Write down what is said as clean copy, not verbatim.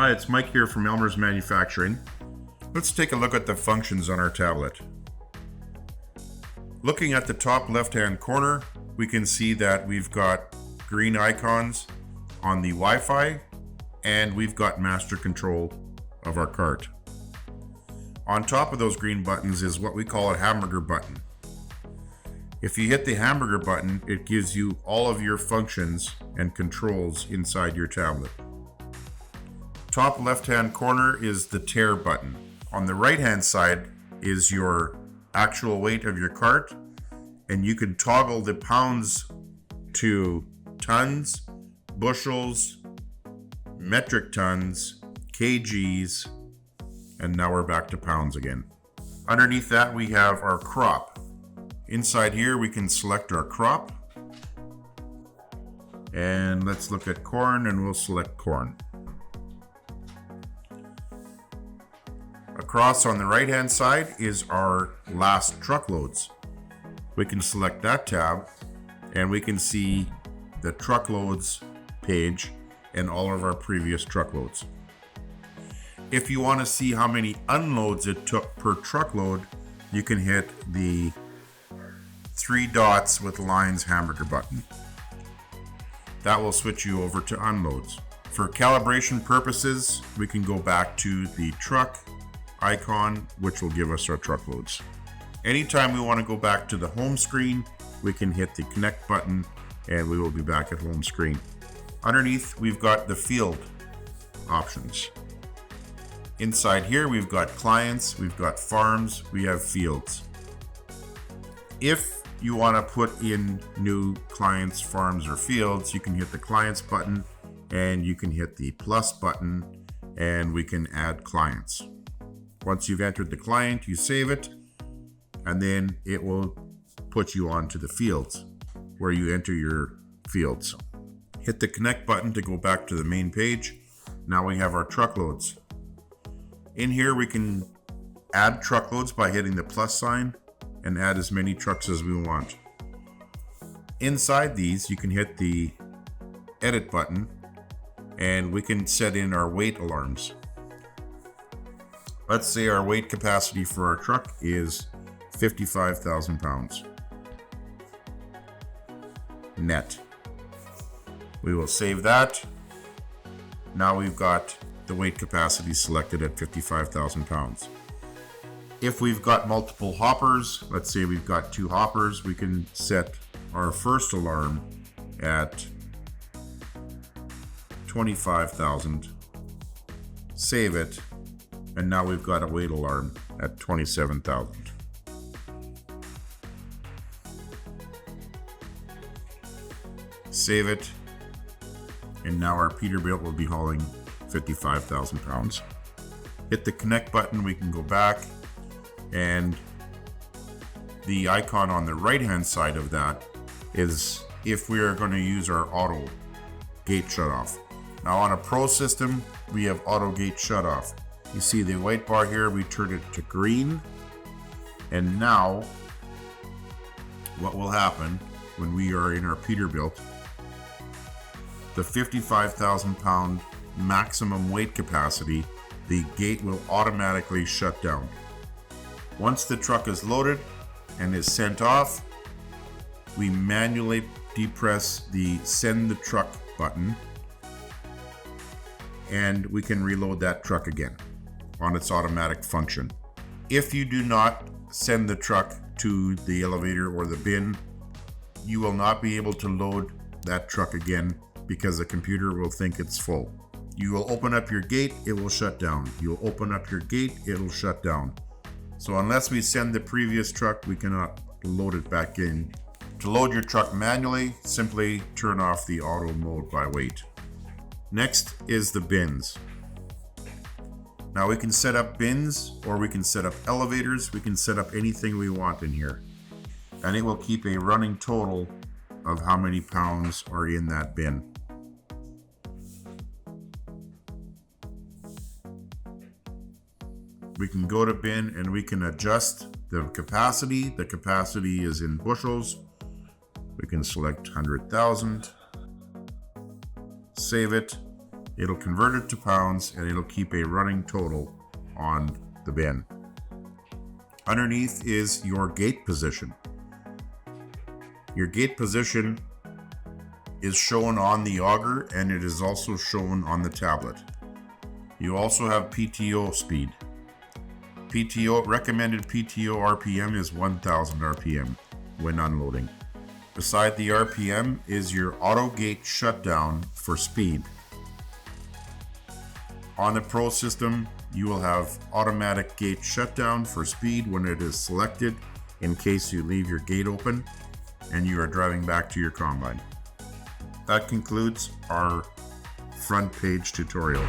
Hi, it's Mike here from Elmer's Manufacturing. Let's take a look at the functions on our tablet. Looking at the top left-hand corner, we can see that we've got green icons on the Wi-Fi, and we've got master control of our cart. On top of those green buttons is what we call a hamburger button. If you hit the hamburger button, it gives you all of your functions and controls inside your tablet. Top left-hand corner is the tear button. On the right-hand side is your actual weight of your cart, and you can toggle the pounds to tons, bushels, metric tons, kgs, and now we're back to pounds again. Underneath that we have our crop. Inside here we can select our crop, and let's look at corn, and we'll select corn. Across on the right hand side is our last truckloads. We can select that tab and we can see the truckloads page and all of our previous truckloads. If you want to see how many unloads it took per truckload, you can hit the 3 dots with lines hamburger button. That will switch you over to unloads. For calibration purposes, we can go back to the truck icon, which will give us our truckloads. Anytime we want to go back to the home screen, we can hit the connect button and we will be back at home screen. Underneath, we've got the field options. Inside here, we've got clients, we've got farms, we have fields. If you want to put in new clients, farms, or fields, you can hit the clients button and you can hit the plus button and we can add clients. Once you've entered the client, you save it, and then it will put you onto the fields where you enter your fields. Hit the connect button to go back to the main page. Now we have our truckloads. In here we can add truckloads by hitting the plus sign and add as many trucks as we want. Inside these you can hit the edit button and we can set in our weight alarms. Let's say our weight capacity for our truck is 55,000 pounds net. We will save that. Now we've got the weight capacity selected at 55,000 pounds. If we've got multiple hoppers, let's say we've got 2 hoppers, we can set our first alarm at 25,000, save it, and now we've got a weight alarm at 27,000. Save it, and now our Peterbilt will be hauling 55,000 pounds. Hit the connect button, we can go back, and the icon on the right hand side of that is if we are going to use our auto gate shutoff. Now on a pro system, we have auto gate shutoff. You see the white bar here, we turn it to green. And now, what will happen when we are in our Peterbilt, the 55,000 pound maximum weight capacity, the gate will automatically shut down. Once the truck is loaded and is sent off, we manually depress the send the truck button and we can reload that truck again on its automatic function. If you do not send the truck to the elevator or the bin, you will not be able to load that truck again because the computer will think it's full. You will open up your gate, it will shut down. You'll open up your gate, it'll shut down. So unless we send the previous truck, we cannot load it back in. To load your truck manually, simply turn off the auto mode by weight. Next is the bins. Now we can set up bins or we can set up elevators. We can set up anything we want in here. And it will keep a running total of how many pounds are in that bin. We can go to bin and we can adjust the capacity. The capacity is in bushels. We can select 100,000. Save it. It'll convert it to pounds and it'll keep a running total on the bin. Underneath is your gate position. Your gate position is shown on the auger and it is also shown on the tablet. You also have PTO speed. Recommended PTO RPM is 1000 RPM when unloading. Beside the RPM is your auto gate shutdown for speed. On the Pro system, you will have automatic gate shutdown for speed when it is selected in case you leave your gate open and you are driving back to your combine. That concludes our front page tutorial.